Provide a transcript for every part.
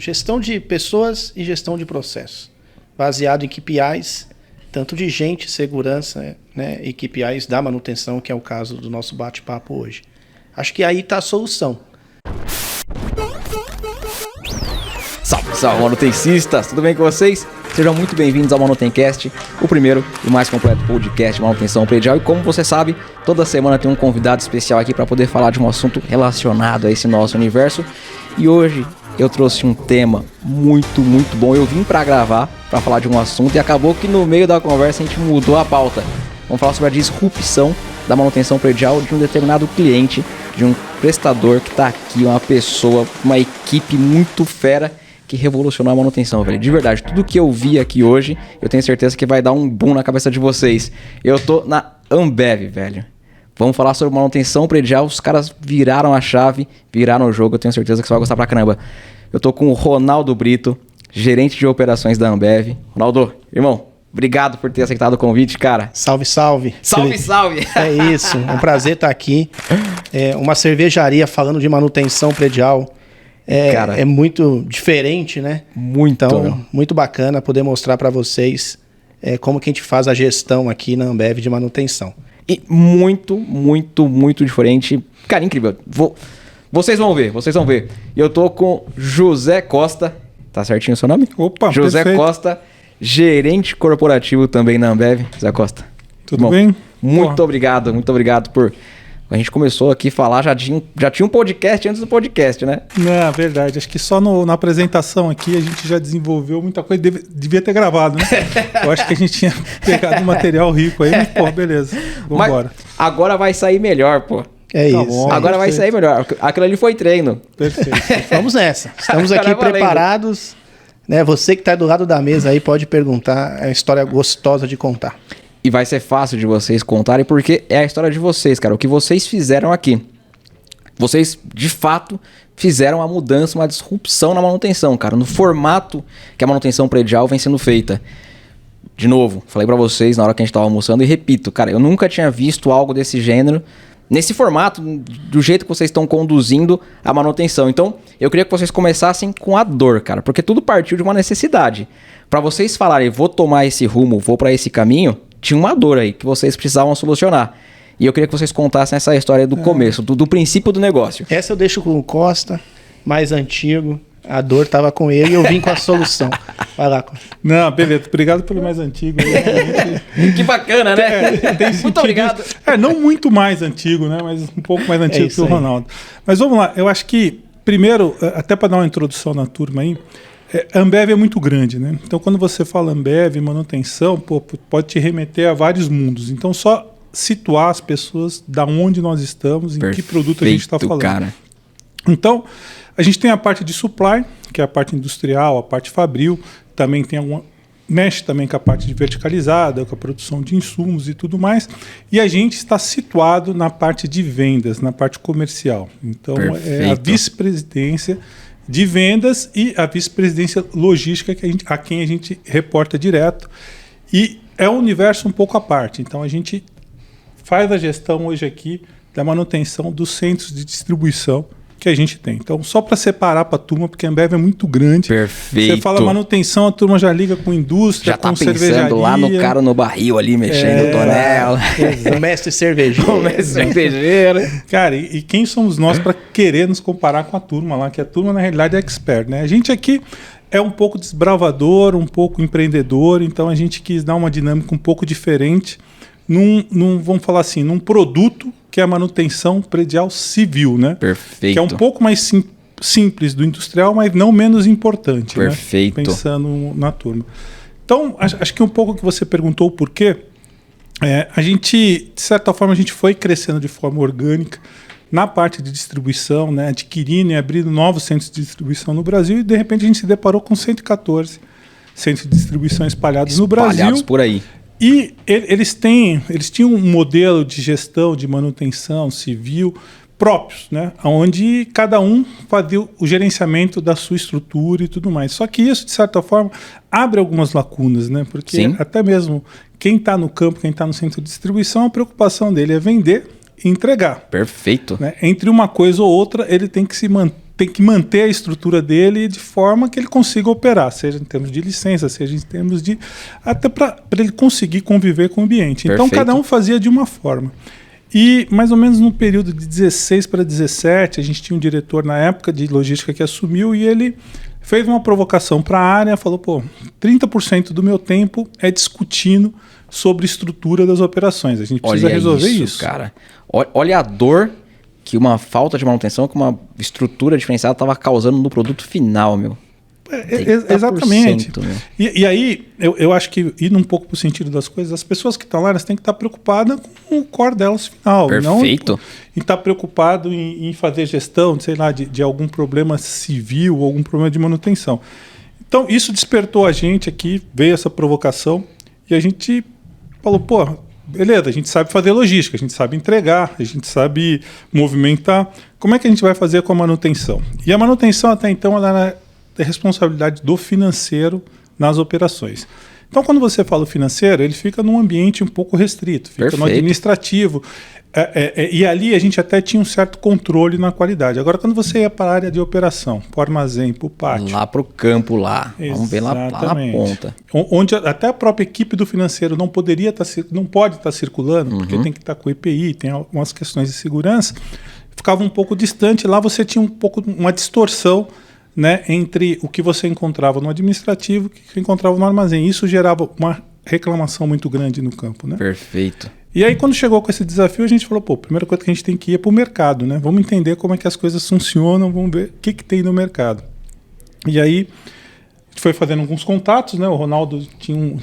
Gestão de pessoas e gestão de processos, baseado em KPIs, tanto de gente, segurança, né, e KPIs da manutenção, que é o caso do nosso bate-papo hoje. Acho que aí está a solução. Salve, salve, manutencistas! Tudo bem com vocês? Sejam muito bem-vindos ao Manutencast, o primeiro e mais completo podcast de manutenção predial. E como você sabe, toda semana tem um convidado especial aqui para poder falar de um assunto relacionado a esse nosso universo. E hoje eu trouxe um tema muito bom. Eu vim para gravar, para falar de um assunto e acabou que no meio da conversa a gente mudou a pauta. Vamos falar sobre a disrupção da manutenção predial de um determinado cliente, de um prestador que está aqui, uma pessoa, uma equipe muito fera que revolucionou a manutenção, velho. De verdade, tudo que eu vi aqui hoje, eu tenho certeza que vai dar um boom na cabeça de vocês. Eu tô na Ambev, velho. Vamos falar sobre manutenção predial. Os caras viraram a chave, viraram o jogo. Eu tenho certeza que você vai gostar pra caramba. Eu tô com o Ronaldo Brito, gerente de operações da Ambev. Ronaldo, irmão, obrigado por ter aceitado o convite, cara. Salve, salve. Salve, salve. É isso, é um prazer estar aqui. Uma cervejaria falando de manutenção predial. É muito diferente, né? Então, muito bacana poder mostrar para vocês como que a gente faz a gestão aqui na Ambev de manutenção. E muito diferente. Cara, incrível. Vocês vão ver. Eu tô com José Costa. Tá certinho o seu nome? Opa, José perfeito. Costa, gerente corporativo também na Ambev. José Costa. Tudo bem? Muito obrigado por... A gente começou aqui a falar, já tinha um podcast antes do podcast, né? Não, verdade. Acho que só na apresentação aqui a gente já desenvolveu muita coisa. Devia ter gravado, né? Eu acho que a gente tinha pegado um material rico aí, mas, pô, beleza. Vamos embora. Agora vai sair melhor, pô. É Tá isso. bom. Agora vai sair melhor. Aquilo ali foi treino. Perfeito. Vamos nessa. Estamos aqui Agora valendo. preparados. Né? Você que está do lado da mesa aí pode perguntar. É uma história gostosa de contar. E vai ser fácil de vocês contarem, porque é a história de vocês, cara. O que vocês fizeram aqui. Vocês, de fato, fizeram uma mudança, uma disrupção na manutenção, cara. No formato que a manutenção predial vem sendo feita. De novo, falei pra vocês na hora que a gente tava almoçando e repito, cara, eu nunca tinha visto algo desse gênero, nesse formato, do jeito que vocês estão conduzindo a manutenção. Então, eu queria que vocês começassem com a dor, cara, porque tudo partiu de uma necessidade. Pra vocês falarem, vou tomar esse rumo, vou pra esse caminho, tinha uma dor aí que vocês precisavam solucionar. E eu queria que vocês contassem essa história do começo, do princípio do negócio. Essa eu deixo com o Costa, mais antigo. A dor estava com ele e eu vim com a solução. Vai lá, Costa. Não, beleza. Obrigado pelo mais antigo. Que bacana, né? Tem Muito obrigado. Não muito mais antigo, né? Mas um pouco mais antigo que o Ronaldo. Mas vamos lá. Eu acho que, primeiro, até para dar uma introdução na turma aí, a Ambev é muito grande, né? Então, quando você fala Ambev, manutenção, pode te remeter a vários mundos. Então, só situar as pessoas da onde nós estamos, em que produto a gente está falando. Cara. Então, a gente tem a parte de supply, que é a parte industrial, a parte fabril, também tem mexe também com a parte de verticalizada, com a produção de insumos e tudo mais. E a gente está situado na parte de vendas, na parte comercial. Então, é a vice-presidência de vendas e a vice-presidência logística a quem a gente reporta direto. E é um universo um pouco à parte. Então, a gente faz a gestão hoje aqui da manutenção dos centros de distribuição que a gente tem. Então, só para separar para a turma, porque a Ambev é muito grande. Perfeito. Você fala manutenção, a turma já liga com indústria, já tá com cervejaria. pensando lá no cara no barril ali, mexendo o tonel. O mestre cervejeiro. O mestre cervejeiro. Cara, e quem somos nós para querer nos comparar com a turma lá? Que a turma, na realidade, é expert, né? A gente aqui é um pouco desbravador, um pouco empreendedor, então a gente quis dar uma dinâmica um pouco diferente vamos falar assim, num produto que é a manutenção predial civil, né? Perfeito. Que é um pouco mais simples do industrial, mas não menos importante. Perfeito. Né? Pensando na turma. Então, acho que um pouco que você perguntou o porquê, a gente, de certa forma, a gente foi crescendo de forma orgânica na parte de distribuição, né? Adquirindo e abrindo novos centros de distribuição no Brasil e, de repente, a gente se deparou com 114 centros de distribuição espalhados no Brasil. Espalhados por aí. E eles tinham um modelo de gestão, de manutenção civil próprios, né? Onde cada um fazia o gerenciamento da sua estrutura e tudo mais. Só que isso, de certa forma, abre algumas lacunas, né? Porque até mesmo quem está no campo, quem está no centro de distribuição, a preocupação dele é vender e entregar. Perfeito. Né? Entre uma coisa ou outra, ele tem que se tem que manter a estrutura dele de forma que ele consiga operar, seja em termos de licença, seja em termos de... até para ele conseguir conviver com o ambiente. Perfeito. Então, cada um fazia de uma forma. E, mais ou menos no período de 16 para 17, a gente tinha um diretor na época de logística que assumiu e ele fez uma provocação para a área, falou, 30% do meu tempo é discutindo sobre estrutura das operações. A gente precisa resolver isso. Cara. Olha a dor que uma falta de manutenção, que uma estrutura diferenciada estava causando no produto final, meu. Exatamente. E aí, eu acho que, indo um pouco para o sentido das coisas, as pessoas que estão lá, elas têm que estar preocupadas com o core delas final. Perfeito. Não em estar preocupado em fazer gestão, sei lá, de algum problema civil, algum problema de manutenção. Então, isso despertou a gente aqui, veio essa provocação, e a gente falou, beleza, a gente sabe fazer logística, a gente sabe entregar, a gente sabe movimentar. Como é que a gente vai fazer com a manutenção? E a manutenção, até então, ela era a responsabilidade do financeiro nas operações. Então, quando você fala o financeiro, ele fica num ambiente um pouco restrito, fica no administrativo. E ali a gente até tinha um certo controle na qualidade. Agora, quando você ia para a área de operação, para o armazém, para o pátio... Lá para o campo, lá. Vamos ver lá na ponta. Onde até a própria equipe do financeiro não pode estar circulando, porque tem que estar com o EPI, tem algumas questões de segurança, ficava um pouco distante. Lá você tinha uma distorção, né, entre o que você encontrava no administrativo e o que você encontrava no armazém. Isso gerava uma reclamação muito grande no campo. Né? Perfeito. E aí, quando chegou com esse desafio, a gente falou, a primeira coisa que a gente tem que ir é para o mercado, né? Vamos entender como é que as coisas funcionam, vamos ver o que tem no mercado. E aí, a gente foi fazendo alguns contatos, né? O Ronaldo tinha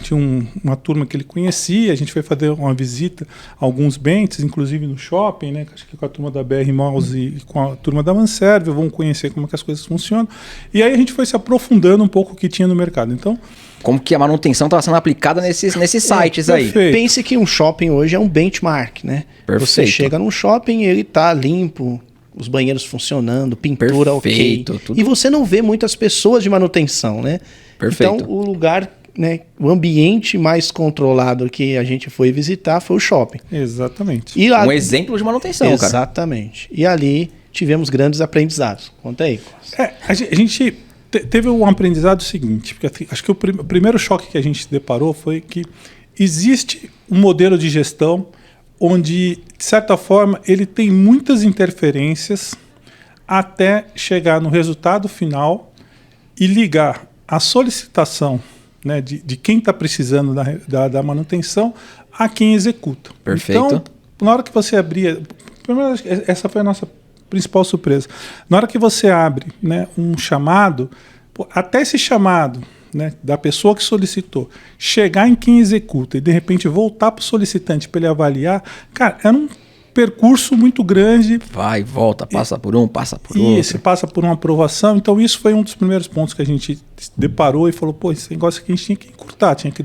uma turma que ele conhecia, a gente foi fazer uma visita a alguns bentes, inclusive no shopping, né? Acho que com a turma da BR Mouse e com a turma da Manserve, vamos conhecer como é que as coisas funcionam. E aí a gente foi se aprofundando um pouco o que tinha no mercado. Então, como que a manutenção estava sendo aplicada nesses sites aí. Pense que um shopping hoje é um benchmark, né? Perfeito. Você chega num shopping, ele tá limpo, os banheiros funcionando, pintura Perfeito, ok. E você não vê muitas pessoas de manutenção, né? Perfeito. Então, o lugar, né, o ambiente mais controlado que a gente foi visitar foi o shopping. Exatamente. E lá, um exemplo de manutenção, cara. Exatamente. E ali tivemos grandes aprendizados. Conta aí. A gente teve um aprendizado seguinte, porque acho que o primeiro choque que a gente deparou foi que existe um modelo de gestão onde, de certa forma, ele tem muitas interferências até chegar no resultado final e ligar a solicitação, né, de quem está precisando da manutenção a quem executa. Perfeito. Então, na hora que você abria... Primeiro, essa foi a nossa principal surpresa. Na hora que você abre, né, um chamado, até esse chamado, né, da pessoa que solicitou chegar em quem executa e de repente voltar para o solicitante para ele avaliar, cara, era um percurso muito grande. Vai, volta, passa por um, passa por outro. Isso, passa por uma aprovação. Então isso foi um dos primeiros pontos que a gente deparou e falou, esse negócio aqui a gente tinha que encurtar, tinha que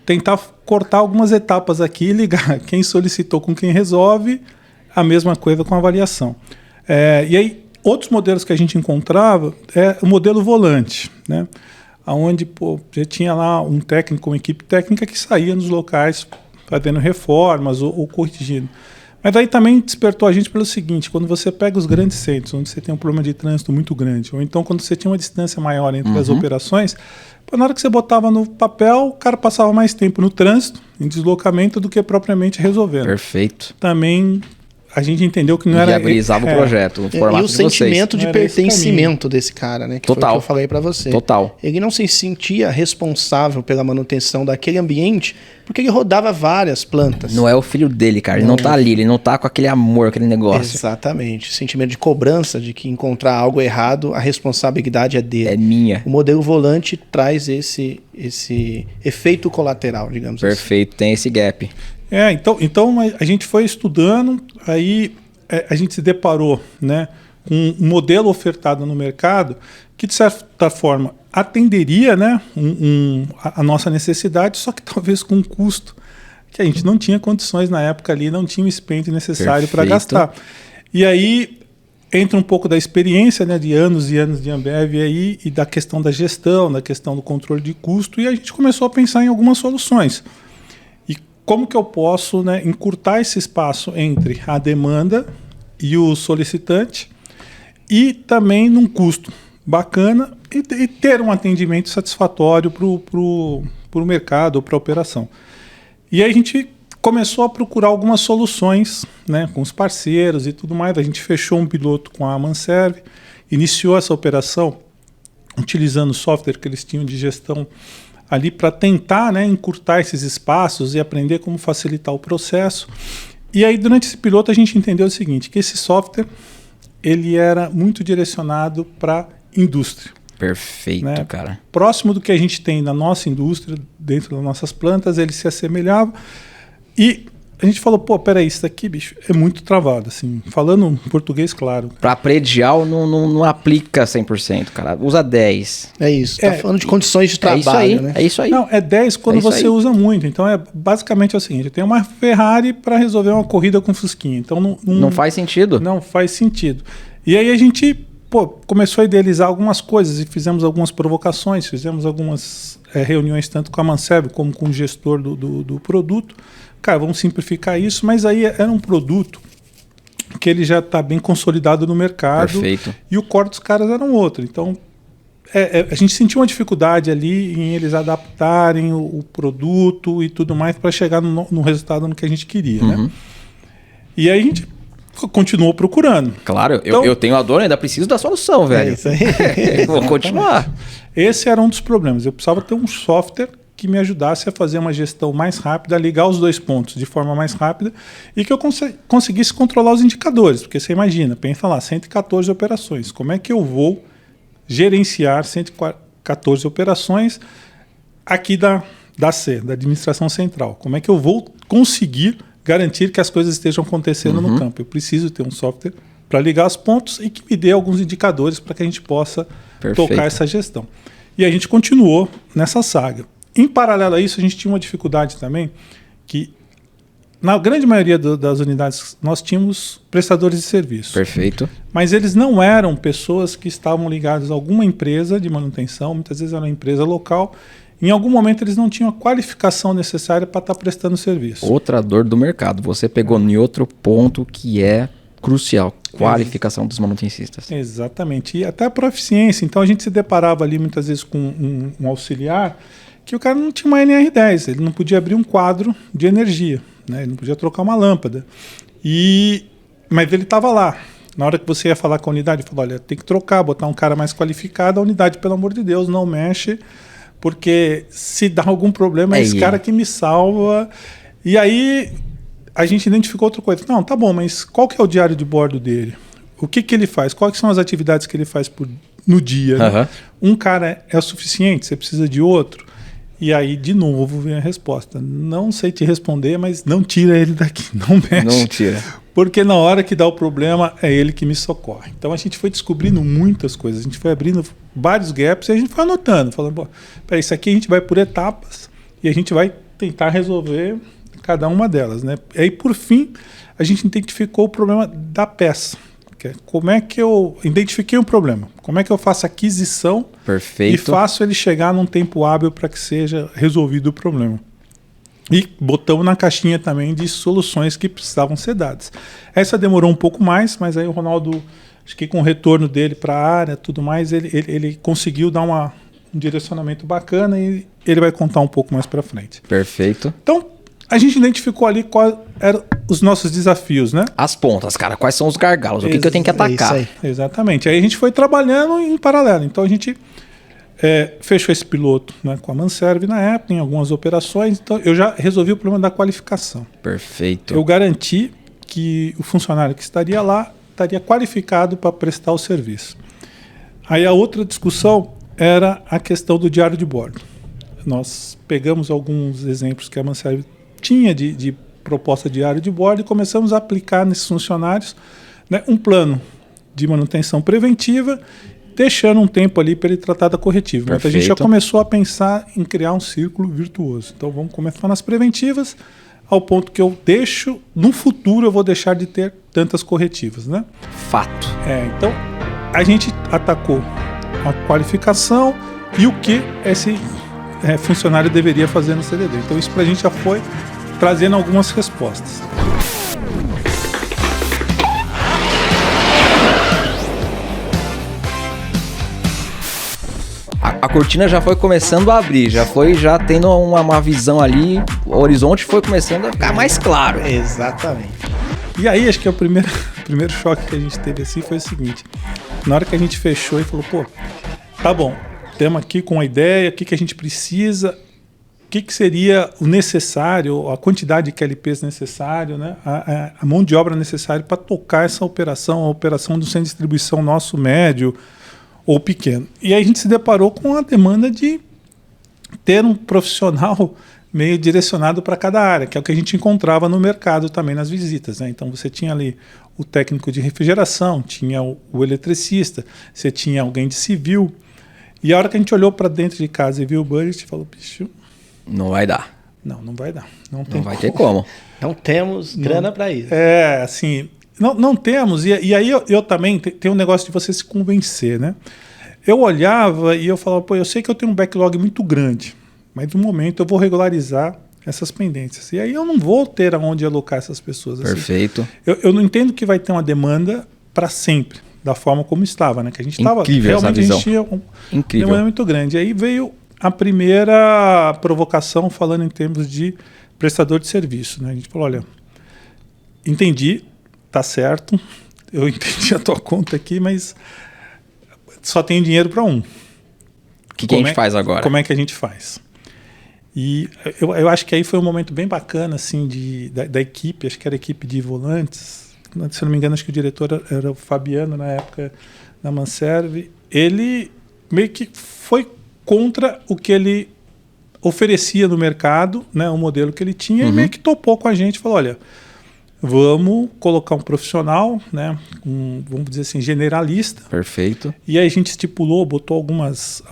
tentar cortar algumas etapas aqui e ligar quem solicitou com quem resolve, a mesma coisa com a avaliação. E aí, outros modelos que a gente encontrava é o modelo volante, né? Onde já tinha lá um técnico, uma equipe técnica que saía nos locais fazendo reformas ou corrigindo. Mas daí também despertou a gente pelo seguinte, quando você pega os grandes centros, onde você tem um problema de trânsito muito grande, ou então quando você tinha uma distância maior entre as operações, na hora que você botava no papel, o cara passava mais tempo no trânsito, em deslocamento, do que propriamente resolvendo. Perfeito. Também a gente entendeu que não era... Viabilizava o projeto, o formato e o sentimento de pertencimento desse cara, né? Que Total. Foi o que eu falei para você. Total. Ele não se sentia responsável pela manutenção daquele ambiente, porque ele rodava várias plantas. Não é o filho dele, cara. Ele não tá ali, ele não tá com aquele amor, aquele negócio. Exatamente. Sentimento de cobrança, de que encontrar algo errado, a responsabilidade é dele. É minha. O modelo volante traz esse efeito colateral, digamos assim. Perfeito, tem esse gap. Então a gente foi estudando, aí a gente se deparou, né, com um modelo ofertado no mercado que, de certa forma, atenderia, né, a nossa necessidade, só que talvez com um custo que a gente não tinha condições na época ali, não tinha o expende necessário para gastar. E aí entra um pouco da experiência, né, de anos e anos de Ambev aí, e da questão da gestão, da questão do controle de custo, e a gente começou a pensar em algumas soluções. Como que eu posso, né, encurtar esse espaço entre a demanda e o solicitante e também num custo bacana e ter um atendimento satisfatório para o mercado ou para a operação. E aí a gente começou a procurar algumas soluções, né, com os parceiros e tudo mais. A gente fechou um piloto com a Amanserve, iniciou essa operação utilizando o software que eles tinham de gestão ali para tentar, né, encurtar esses espaços e aprender como facilitar o processo. E aí, durante esse piloto, a gente entendeu o seguinte, que esse software ele era muito direcionado para a indústria. Perfeito, né? Cara. Próximo do que a gente tem na nossa indústria, dentro das nossas plantas, ele se assemelhava. E a gente falou, pô, peraí, isso daqui, bicho, é muito travado, assim, falando em português, claro. Para predial não aplica 100%, cara, usa 10. É isso, tá falando de condições de trabalho, né? É isso aí. Não, é 10 quando você usa muito, então basicamente é o seguinte, tem uma Ferrari para resolver uma corrida com Fusquinha, então não faz sentido. Não faz sentido. E aí a gente, começou a idealizar algumas coisas e fizemos algumas provocações, fizemos algumas reuniões tanto com a Amanserve como com o gestor do produto. Cara, vamos simplificar isso, mas aí era um produto que ele já está bem consolidado no mercado. Perfeito. E o core dos caras era um outro. Então, a gente sentiu uma dificuldade ali em eles adaptarem o produto e tudo mais para chegar no resultado no que a gente queria, né? E aí a gente continuou procurando. Claro, então, eu tenho a dor, ainda preciso da solução, velho. É isso aí. Vou continuar. Esse era um dos problemas. Eu precisava ter um software que me ajudasse a fazer uma gestão mais rápida, a ligar os dois pontos de forma mais rápida e que eu conseguisse controlar os indicadores. Porque você imagina, pensa lá, 114 operações. Como é que eu vou gerenciar 114 operações aqui da administração central? Como é que eu vou conseguir garantir que as coisas estejam acontecendo no campo? Eu preciso ter um software para ligar os pontos e que me dê alguns indicadores para que a gente possa tocar essa gestão. E a gente continuou nessa saga. Em paralelo a isso, a gente tinha uma dificuldade também, que na grande maioria das unidades nós tínhamos prestadores de serviço. Perfeito. Mas eles não eram pessoas que estavam ligadas a alguma empresa de manutenção, muitas vezes era uma empresa local. Em algum momento eles não tinham a qualificação necessária para estar prestando serviço. Outra dor do mercado. Você pegou em outro ponto que é crucial. Qualificação dos manutencistas. Exatamente. E até a proficiência. Então a gente se deparava ali muitas vezes com um auxiliar que o cara não tinha uma NR10, ele não podia abrir um quadro de energia, né? Ele não podia trocar uma lâmpada. Mas ele estava lá. Na hora que você ia falar com a unidade, ele falou, olha, tem que trocar, botar um cara mais qualificado, a unidade, pelo amor de Deus, não mexe, porque se dá algum problema, é esse cara que me salva. E aí a gente identificou outra coisa. Não, tá bom, mas qual que é o diário de bordo dele? O que ele faz? Quais são as atividades que ele faz no dia? Né? Um cara é o suficiente? Você precisa de outro? E aí, de novo, vem a resposta. Não sei te responder, mas não tira ele daqui, não mexe. Não tira. Porque na hora que dá o problema, é ele que me socorre. Então a gente foi descobrindo muitas coisas, a gente foi abrindo vários gaps e a gente foi anotando, falando, pô, peraí, isso aqui a gente vai por etapas e a gente vai tentar resolver cada uma delas, né? E aí, por fim, a gente identificou o problema da peça. Como é que eu identifiquei um problema? Como é que eu faço a aquisição e faço ele chegar num tempo hábil para que seja resolvido o problema? E botamos na caixinha também de soluções que precisavam ser dadas. Essa demorou um pouco mais, mas aí o Ronaldo, acho que com o retorno dele para a área tudo mais, ele conseguiu dar um direcionamento bacana e ele vai contar um pouco mais para frente. Perfeito. Então, a gente identificou ali quais eram os nossos desafios, né? As pontas, cara. Quais são os gargalos? O que eu tenho que atacar? Aí. Exatamente. Aí a gente foi trabalhando em paralelo. Então a gente fechou esse piloto, né, com a Amanserve na época, em algumas operações. Então eu já resolvi o problema da qualificação. Perfeito. Eu garanti que o funcionário que estaria lá estaria qualificado para prestar o serviço. Aí a outra discussão era a questão do diário de bordo. Nós pegamos alguns exemplos que a Amanserve tinha de proposta de diário de bordo e começamos a aplicar nesses funcionários, né, um plano de manutenção preventiva, deixando um tempo ali para ele tratar da corretiva. Então a gente já começou a pensar em criar um círculo virtuoso. Então vamos começar nas preventivas, ao ponto que eu deixo, no futuro eu vou deixar de ter tantas corretivas, né? Fato. Então a gente atacou a qualificação e o que esse funcionário deveria fazer no CDD. Então isso para a gente já foi trazendo algumas respostas. a cortina já foi começando a abrir, já tendo uma visão ali, o horizonte foi começando a ficar mais claro. Exatamente. E aí, acho que o primeiro choque que a gente teve assim foi o seguinte: na hora que a gente fechou e falou, pô, tá bom, estamos aqui com a ideia, o que a gente precisa, o que seria o necessário, a quantidade de QLPs necessário, né? A mão de obra necessária para tocar essa operação, a operação do centro de distribuição nosso médio ou pequeno. E aí a gente se deparou com a demanda de ter um profissional meio direcionado para cada área, que é o que a gente encontrava no mercado também nas visitas, né? Então você tinha ali o técnico de refrigeração, tinha o eletricista, você tinha alguém de civil. E a hora que a gente olhou para dentro de casa e viu o budget, falou, bicho, não vai dar. Não vai dar. Não vai ter como. Não temos grana para isso. Assim, não temos. E aí eu também tem um negócio de você se convencer, né? Eu olhava e eu falava, pô, eu sei que eu tenho um backlog muito grande, mas no momento eu vou regularizar essas pendências. E aí eu não vou ter aonde alocar essas pessoas. Perfeito. Assim. Eu não entendo que vai ter uma demanda para sempre, da forma como estava, né? Que a gente estava realmente, a gente tinha uma demanda muito grande. Aí veio a primeira provocação falando em termos de prestador de serviço, né? A gente falou, olha, entendi, tá certo, eu entendi a tua conta aqui, mas só tem dinheiro para um. O que a gente faz agora? Como é que a gente faz? E eu acho que aí foi um momento bem bacana assim, da equipe, acho que era a equipe de volantes, se não me engano, acho que o diretor era o Fabiano na época da Manserve. Ele meio que foi contra o que ele oferecia no mercado, né, o modelo que ele tinha, e meio que topou com a gente, falou, olha, vamos colocar um profissional, né, vamos dizer assim, generalista. Perfeito. E aí a gente estipulou, botou algumas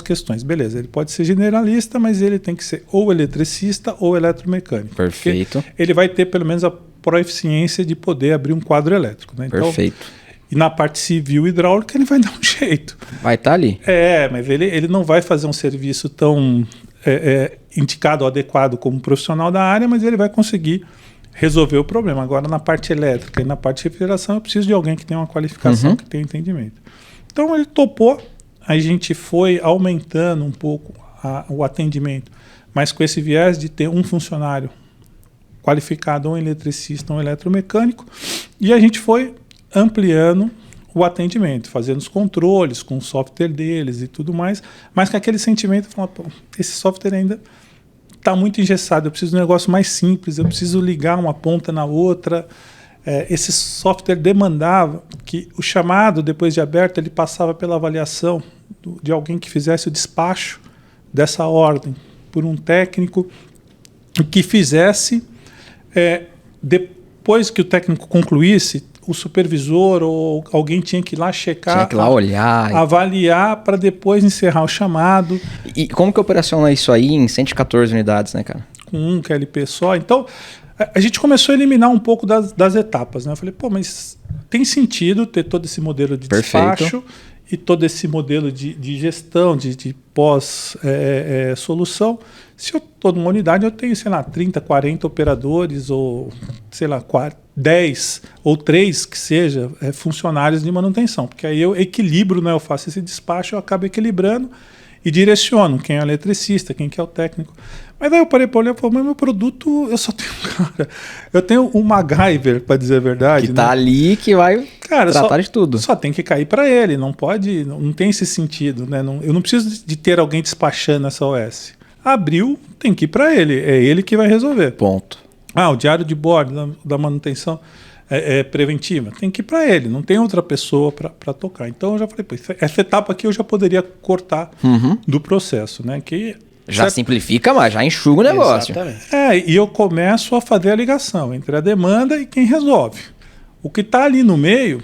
questões. Beleza, ele pode ser generalista, mas ele tem que ser ou eletricista ou eletromecânico. Perfeito. Ele vai ter pelo menos a proeficiência de poder abrir um quadro elétrico, né? Então, perfeito. E na parte civil e hidráulica ele vai dar um jeito. Vai estar ali. Mas ele não vai fazer um serviço tão indicado ou adequado como profissional da área, mas ele vai conseguir resolver o problema. Agora, na parte elétrica e na parte de refrigeração, eu preciso de alguém que tenha uma qualificação, que tenha entendimento. Então, ele topou, a gente foi aumentando um pouco o atendimento, mas com esse viés de ter um funcionário qualificado, um eletricista, um eletromecânico, e a gente foi ampliando o atendimento, fazendo os controles com o software deles e tudo mais, mas com aquele sentimento de falar, pô, esse software ainda está muito engessado, eu preciso de um negócio mais simples, eu preciso ligar uma ponta na outra. Esse software demandava que o chamado, depois de aberto, ele passava pela avaliação de alguém que fizesse o despacho dessa ordem por um técnico que fizesse, depois que o técnico concluísse, o supervisor ou alguém tinha que ir lá checar, tinha que ir lá olhar, avaliar para depois encerrar o chamado. E como que operaciona isso aí em 114 unidades, né, cara? Com um QLP só. Então, a gente começou a eliminar um pouco das etapas, né? Eu falei, pô, mas tem sentido ter todo esse modelo de despacho e todo esse modelo de gestão, de pós-solução. Se eu estou numa unidade, eu tenho, sei lá, 30, 40 operadores ou, sei lá, 10 ou 3 que seja funcionários de manutenção. Porque aí eu equilibro, né? Eu faço esse despacho, eu acabo equilibrando e direciono quem é o eletricista, quem que é o técnico. Mas daí eu parei para olhar e falei, mas meu produto, eu só tenho um cara. Eu tenho um MacGyver, para dizer a verdade. Que tá ali, que vai tratar de tudo. Só tem que cair para ele, não pode, não tem esse sentido, né? Eu não preciso de ter alguém despachando essa OS. Abriu, tem que ir para ele, é ele que vai resolver. Ponto. O diário de bordo da manutenção preventiva, tem que ir para ele, não tem outra pessoa para tocar. Então eu já falei, pô, essa etapa aqui eu já poderia cortar do processo, né? Que já simplifica, mas já enxuga o negócio. Exatamente. E eu começo a fazer a ligação entre a demanda e quem resolve. O que está ali no meio,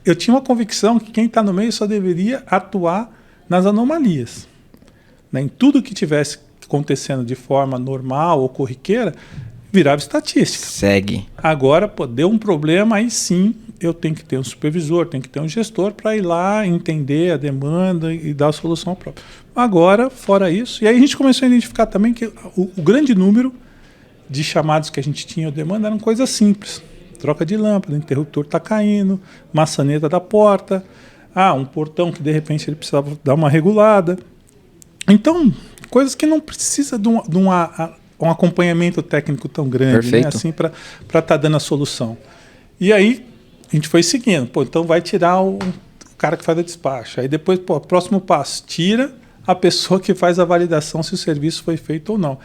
eu tinha uma convicção que quem está no meio só deveria atuar nas anomalias. Né? Em tudo que tivesse acontecendo de forma normal ou corriqueira, virava estatística. Segue. Agora, deu um problema, aí sim eu tenho que ter um supervisor, tenho que ter um gestor para ir lá entender a demanda e dar a solução própria. Agora, fora isso, e aí a gente começou a identificar também que o grande número de chamados que a gente tinha, demanda, eram coisas simples. Troca de lâmpada, interruptor está caindo, maçaneta da porta, um portão que de repente ele precisava dar uma regulada. Então, coisas que não precisa de um acompanhamento técnico tão grande, né? Assim, para estar dando a solução. E aí a gente foi seguindo. Então vai tirar o cara que faz a despacho. Aí depois, próximo passo, tira a pessoa que faz a validação se o serviço foi feito ou não.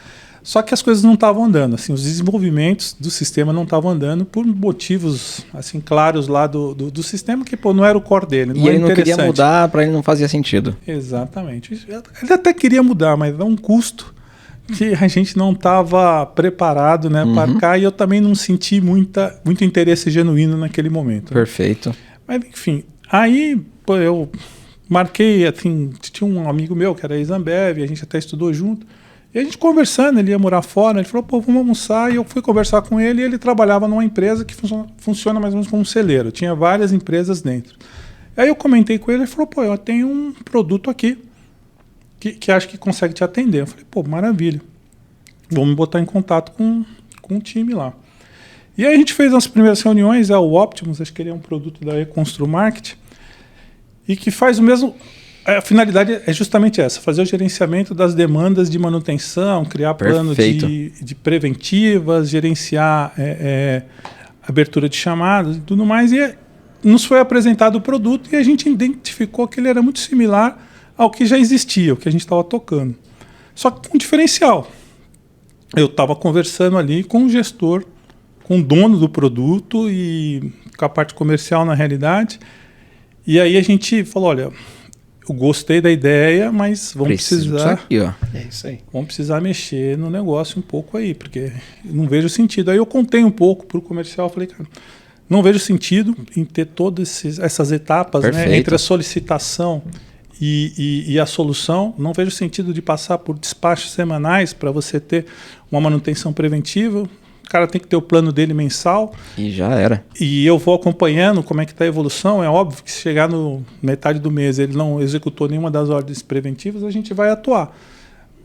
Só que as coisas não estavam andando, assim, os desenvolvimentos do sistema não estavam andando por motivos assim claros lá do sistema que não era o core dele. E ele não queria mudar, para ele não fazia sentido. Exatamente. Ele até queria mudar, mas era um custo que a gente não estava preparado, né, para cá, e eu também não senti muito interesse genuíno naquele momento. Perfeito. Né? Mas enfim, aí eu marquei, assim, tinha um amigo meu que era ex-Ambev, a gente até estudou junto. E a gente conversando, ele ia morar fora, ele falou, vamos almoçar, e eu fui conversar com ele, e ele trabalhava numa empresa que funciona mais ou menos como um celeiro, tinha várias empresas dentro. Aí eu comentei com ele, ele falou, eu tenho um produto aqui, que acho que consegue te atender. Eu falei, maravilha, vamos me botar em contato com o time lá. E aí a gente fez as primeiras reuniões, o Optimus, acho que ele é um produto da Econstru Market, e que faz o mesmo... A finalidade é justamente essa, fazer o gerenciamento das demandas de manutenção, criar plano de preventivas, gerenciar abertura de chamadas e tudo mais. E nos foi apresentado o produto e a gente identificou que ele era muito similar ao que já existia, o que a gente estava tocando. Só que com um diferencial. Eu estava conversando ali com o gestor, com o dono do produto e com a parte comercial na realidade. E aí a gente falou, olha... Eu gostei da ideia, mas vamos precisar... Aqui, ó. É isso aí. Vamos precisar mexer no negócio um pouco aí, porque eu não vejo sentido. Aí eu contei um pouco para o comercial, falei, cara, não vejo sentido em ter todas essas etapas, né, entre a solicitação e a solução. Não vejo sentido de passar por despachos semanais para você ter uma manutenção preventiva. O cara tem que ter o plano dele mensal. E já era. E eu vou acompanhando como é que está a evolução. É óbvio que se chegar no metade do mês ele não executou nenhuma das ordens preventivas, a gente vai atuar.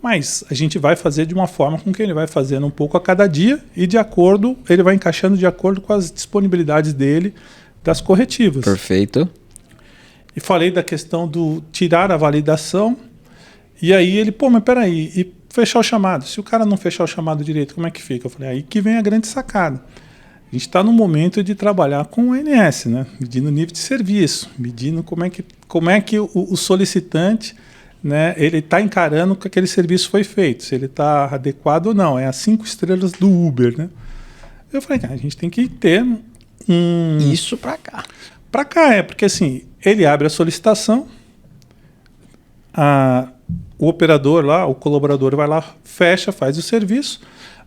Mas a gente vai fazer de uma forma com que ele vai fazendo um pouco a cada dia e ele vai encaixando de acordo com as disponibilidades dele das corretivas. Perfeito. E falei da questão do tirar a validação. E aí ele, mas peraí, e fechar o chamado. Se o cara não fechar o chamado direito, como é que fica? Eu falei, aí que vem a grande sacada. A gente está no momento de trabalhar com o ANS, né? Medindo o nível de serviço, medindo como é que o solicitante, né, ele está encarando que aquele serviço foi feito, se ele está adequado ou não. É as 5 estrelas do Uber, né? Eu falei, cara, a gente tem que ter Isso para cá. Para cá, porque assim, ele abre a solicitação, o operador lá, o colaborador vai lá, fecha, faz o serviço,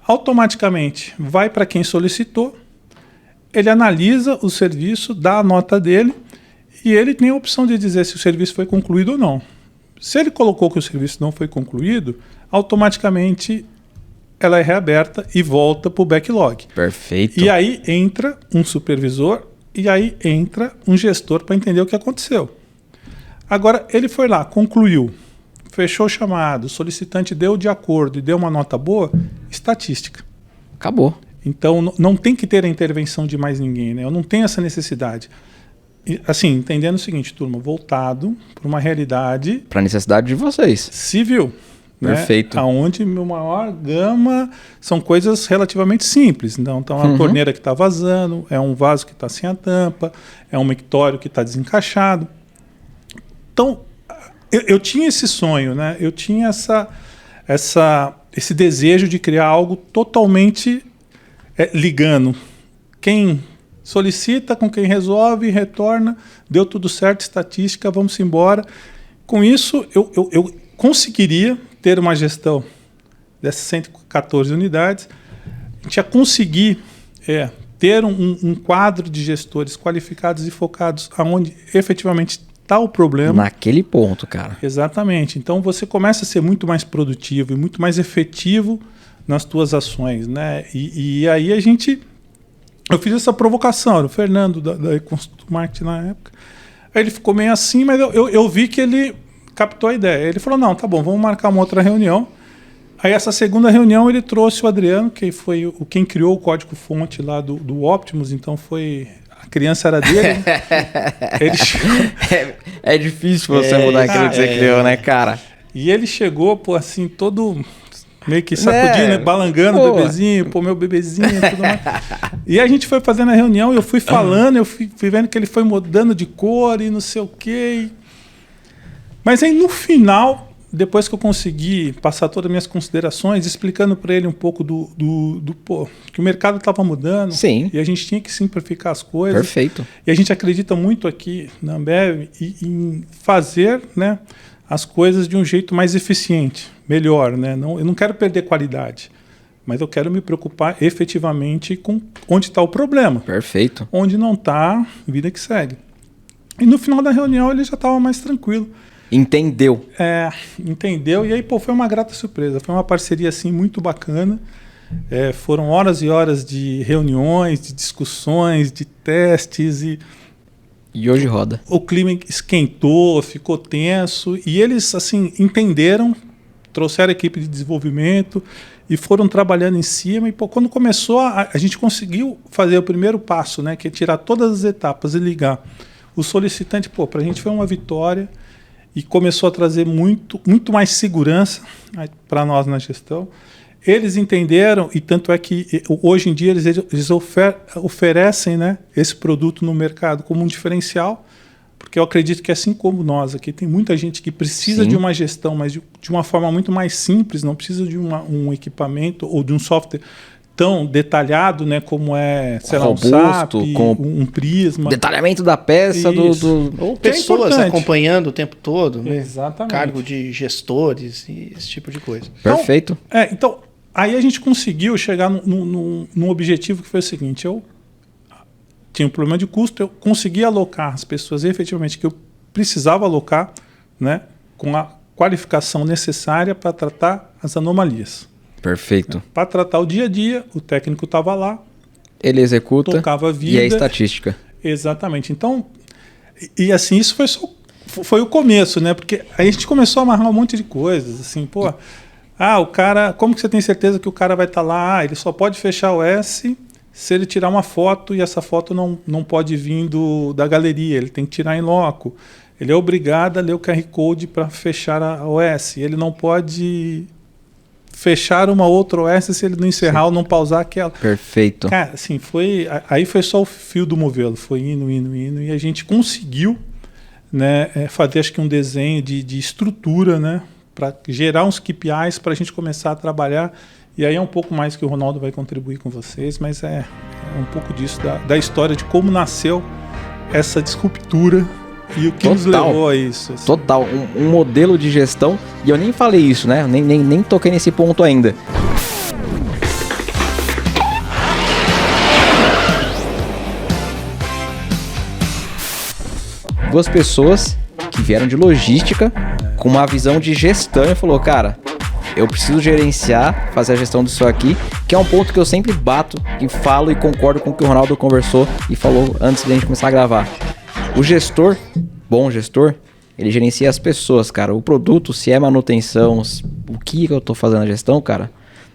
automaticamente vai para quem solicitou, ele analisa o serviço, dá a nota dele e ele tem a opção de dizer se o serviço foi concluído ou não. Se ele colocou que o serviço não foi concluído, automaticamente ela é reaberta e volta para o backlog. Perfeito. E aí entra um supervisor e aí entra um gestor para entender o que aconteceu. Agora, ele foi lá, concluiu, fechou o chamado, o solicitante deu de acordo e deu uma nota boa, estatística. Acabou. Então, não tem que ter a intervenção de mais ninguém, né? Eu não tenho essa necessidade. E, assim, entendendo o seguinte, turma, voltado para uma realidade... Para a necessidade de vocês. Civil. Perfeito. Né? Onde meu maior gama são coisas relativamente simples. Então, a torneira que está vazando, é um vaso que está sem a tampa, é um mictório que está desencaixado. Então, eu tinha esse sonho, né? Eu tinha esse desejo de criar algo totalmente ligando. Quem solicita com quem resolve, retorna, deu tudo certo, estatística, vamos embora. Com isso, eu conseguiria ter uma gestão dessas 114 unidades, a gente ia conseguir ter um quadro de gestores qualificados e focados aonde efetivamente está o problema. Naquele ponto, cara. Exatamente. Então você começa a ser muito mais produtivo e muito mais efetivo nas tuas ações, né? E aí eu fiz essa provocação, era o Fernando da Econstru Market na época. Aí ele ficou meio assim, mas eu vi que ele captou a ideia. Ele falou, não, tá bom, vamos marcar uma outra reunião. Aí essa segunda reunião ele trouxe o Adriano, que foi quem criou o código-fonte lá do Optimus, então foi a criança era dele. Ele é difícil você mudar aquilo que você criou, né, cara? E ele chegou, pô, assim, todo meio que sacudindo, né? Balangando o bebezinho, pô, meu bebezinho e tudo mais. E a gente foi fazendo a reunião e eu fui falando, eu fui vendo que ele foi mudando de cor e não sei o quê. Mas aí, no final, depois que eu consegui passar todas as minhas considerações, explicando para ele um pouco que o mercado estava mudando. Sim. E a gente tinha que simplificar as coisas. Perfeito. E a gente acredita muito aqui na Ambev em fazer, né, as coisas de um jeito mais eficiente, melhor, né? Eu não quero perder qualidade, mas eu quero me preocupar efetivamente com onde está o problema. Perfeito. Onde não está, vida que segue. E no final da reunião ele já estava mais tranquilo. Entendeu. Entendeu. E aí, pô, foi uma grata surpresa. Foi uma parceria, assim, muito bacana. Foram horas e horas de reuniões, de discussões, de testes E hoje roda. O clima esquentou, ficou tenso. E eles, assim, entenderam, trouxeram a equipe de desenvolvimento e foram trabalhando em cima. E, pô, quando começou, a gente conseguiu fazer o primeiro passo, né? Que é tirar todas as etapas e ligar. O solicitante, pô, pra gente foi uma vitória. E começou a trazer muito mais segurança para nós na gestão. Eles entenderam, e tanto é que hoje em dia eles oferecem, né, esse produto no mercado como um diferencial, porque eu acredito que assim como nós aqui, tem muita gente que precisa de uma gestão, mas de uma forma muito mais simples, não precisa de um equipamento ou de um software tão detalhado, né, como sei lá, um SAP, um Prisma. Detalhamento da peça Ou pessoas acompanhando o tempo todo, né? Exatamente. Cargo de gestores e esse tipo de coisa. Perfeito. Então, aí a gente conseguiu chegar num objetivo que foi o seguinte: eu tinha um problema de custo, eu consegui alocar as pessoas efetivamente que eu precisava alocar, né, com a qualificação necessária para tratar as anomalias. Perfeito. Para tratar o dia a dia, o técnico estava lá. Ele executa. Tocava a vida. E a estatística. Exatamente. Então, e assim, isso foi o começo, né? Porque aí a gente começou a amarrar um monte de coisas. Assim, pô, o cara, como que você tem certeza que o cara vai estar lá? Ele só pode fechar o S se ele tirar uma foto e essa foto não pode vir da galeria, ele tem que tirar em loco. Ele é obrigado a ler o QR Code para fechar a OS. Ele não pode fechar uma outra OS se ele não encerrar ou não pausar aquela. Perfeito. Cara, assim, aí foi só o fio do novelo, foi indo, e a gente conseguiu, né, fazer, acho que um desenho de estrutura, né, para gerar uns KPIs para a gente começar a trabalhar. E aí é um pouco mais que o Ronaldo vai contribuir com vocês, mas é um pouco disso, da história de como nasceu essa disruptura e o que nos levou a isso. Assim. Total, um modelo de gestão, e eu nem falei isso, né? Nem toquei nesse ponto ainda. Duas pessoas que vieram de logística com uma visão de gestão e falou, cara, eu preciso gerenciar, fazer a gestão disso aqui, que é um ponto que eu sempre bato e falo e concordo com o que o Ronaldo conversou e falou antes da gente começar a gravar. O gestor, bom gestor, ele gerencia as pessoas, cara. O produto, se é manutenção, o que eu tô fazendo a gestão, cara,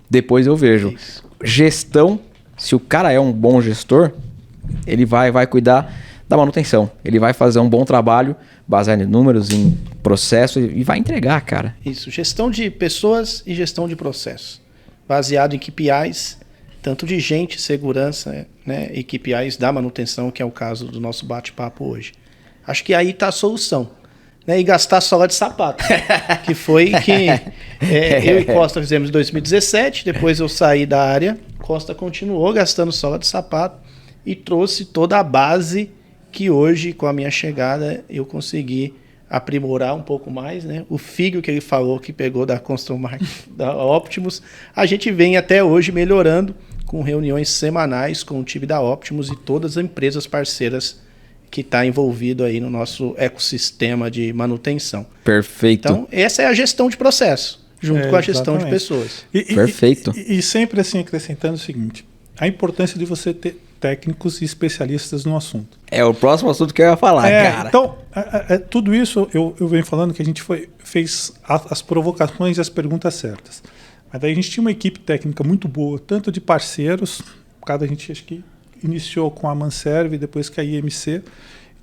depois eu vejo. Isso. Gestão, se o cara é um bom gestor, ele vai cuidar da manutenção. Ele vai fazer um bom trabalho, baseado em números, em processo e vai entregar, cara. Isso, gestão de pessoas e gestão de processo. Baseado em KPIs, tanto de gente, segurança, né, e KPIs da manutenção, que é o caso do nosso bate-papo hoje. Acho que aí está a solução. Né, e gastar sola de sapato, que foi que eu e Costa fizemos em 2017, depois eu saí da área, Costa continuou gastando sola de sapato e trouxe toda a base que hoje, com a minha chegada, eu consegui aprimorar um pouco mais, né? O figo que ele falou que pegou da Construmark, da Optimus, a gente vem até hoje melhorando com reuniões semanais com o time da Optimus e todas as empresas parceiras que está envolvido aí no nosso ecossistema de manutenção. Perfeito. Então, essa é a gestão de processo, junto com a gestão de pessoas. Perfeito. E sempre assim, acrescentando o seguinte, a importância de você ter técnicos e especialistas no assunto. É o próximo assunto que eu ia falar, cara. Então, tudo isso eu venho falando que a gente fez as provocações e as perguntas certas. Mas daí a gente tinha uma equipe técnica muito boa, tanto de parceiros, cada a gente acho que iniciou com a Manserve, depois com a IMC.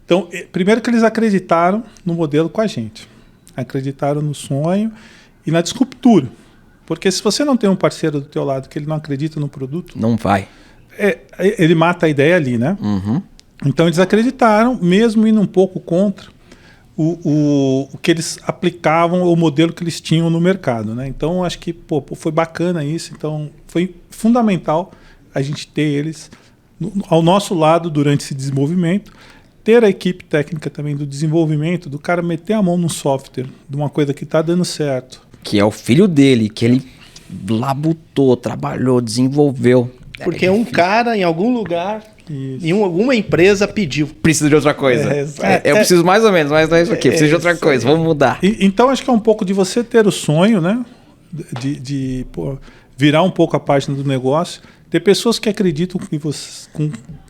Então, primeiro que eles acreditaram no modelo com a gente. Acreditaram no sonho e na disruptura. Porque se você não tem um parceiro do teu lado que ele não acredita no produto... Não vai. Ele mata a ideia ali, né? Uhum. Então, eles acreditaram, mesmo indo um pouco contra o que eles aplicavam, o modelo que eles tinham no mercado, né? Então, acho que foi bacana isso. Então, foi fundamental a gente ter eles ao nosso lado durante esse desenvolvimento, ter a equipe técnica também do desenvolvimento, do cara meter a mão no software, de uma coisa que está dando certo. Que é o filho dele, que ele labutou, trabalhou, desenvolveu. Porque um cara em algum lugar, em alguma empresa pediu. Precisa de outra coisa. Eu preciso mais ou menos, mas não é isso aqui. Preciso de outra coisa, vamos mudar. Então acho que é um pouco de você ter o sonho, né? De virar um pouco a página do negócio. Ter pessoas que acreditam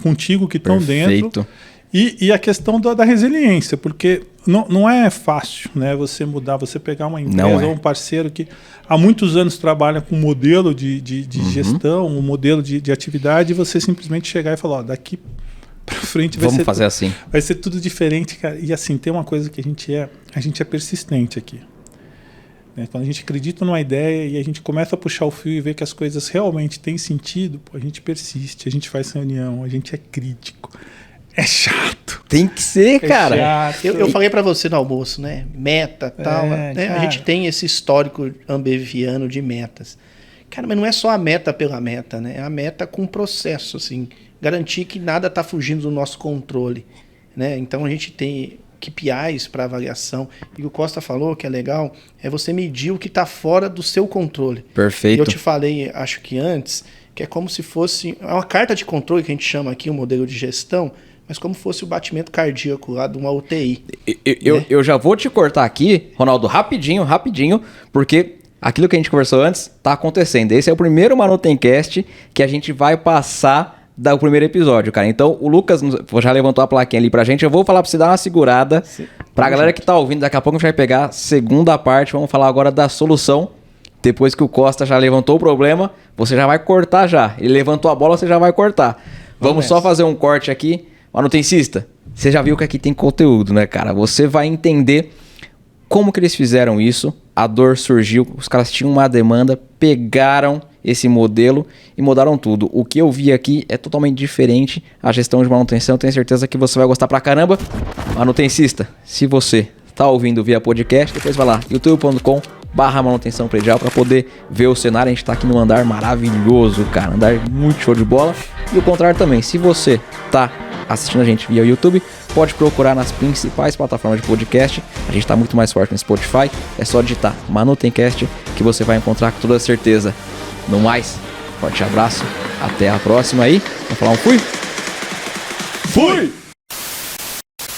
contigo, que estão dentro. E a questão da resiliência, porque não é fácil, né, você mudar, você pegar uma empresa ou um parceiro que há muitos anos trabalha com um modelo de gestão, um modelo de atividade, e você simplesmente chegar e falar, daqui para frente vamos fazer assim. Vai ser tudo diferente, cara. E assim, tem uma coisa que a gente é persistente aqui. Né? Quando a gente acredita numa ideia e a gente começa a puxar o fio e ver que as coisas realmente têm sentido, a gente persiste, a gente faz reunião, a gente é crítico. É chato. Tem que ser, cara. Eu falei pra você no almoço, né? Meta, tal. Né? A gente tem esse histórico ambeviano de metas. Cara, mas não é só a meta pela meta, né? É a meta com processo, assim. Garantir que nada tá fugindo do nosso controle, né? Então a gente tem KPIs para avaliação. E o Costa falou que é legal, é você medir o que tá fora do seu controle. Perfeito. E eu te falei, acho que antes, que é como se fosse uma carta de controle que a gente chama aqui, um modelo de gestão, mas como fosse o batimento cardíaco lá de uma UTI. Eu já vou te cortar aqui, Ronaldo, rapidinho, porque aquilo que a gente conversou antes está acontecendo. Esse é o primeiro Manutencast que a gente vai passar do primeiro episódio, cara. Então, o Lucas já levantou a plaquinha ali pra gente. Eu vou falar pra você dar uma segurada. Pra galera que tá ouvindo, daqui a pouco a gente vai pegar a segunda parte. Vamos falar agora da solução. Depois que o Costa já levantou o problema, você já vai cortar já. Ele levantou a bola, você já vai cortar. Vamos só fazer um corte aqui. Manutencista, você já viu que aqui tem conteúdo, né, cara? Você vai entender como que eles fizeram isso. A dor surgiu, os caras tinham uma demanda, pegaram esse modelo e mudaram tudo. O que eu vi aqui é totalmente diferente. A gestão de manutenção, tenho certeza que você vai gostar pra caramba. Manutencista, se você tá ouvindo via podcast, depois vai lá, youtube.com/manutenção predial para poder ver o cenário. A gente tá aqui num andar maravilhoso, cara, andar muito show de bola. E o contrário também, se você tá assistindo a gente via YouTube, pode procurar nas principais plataformas de podcast. A gente tá muito mais forte no Spotify, é só digitar Manutencast que você vai encontrar com toda certeza. No mais, forte abraço, até a próxima aí. Vamos falar um fui? Fui!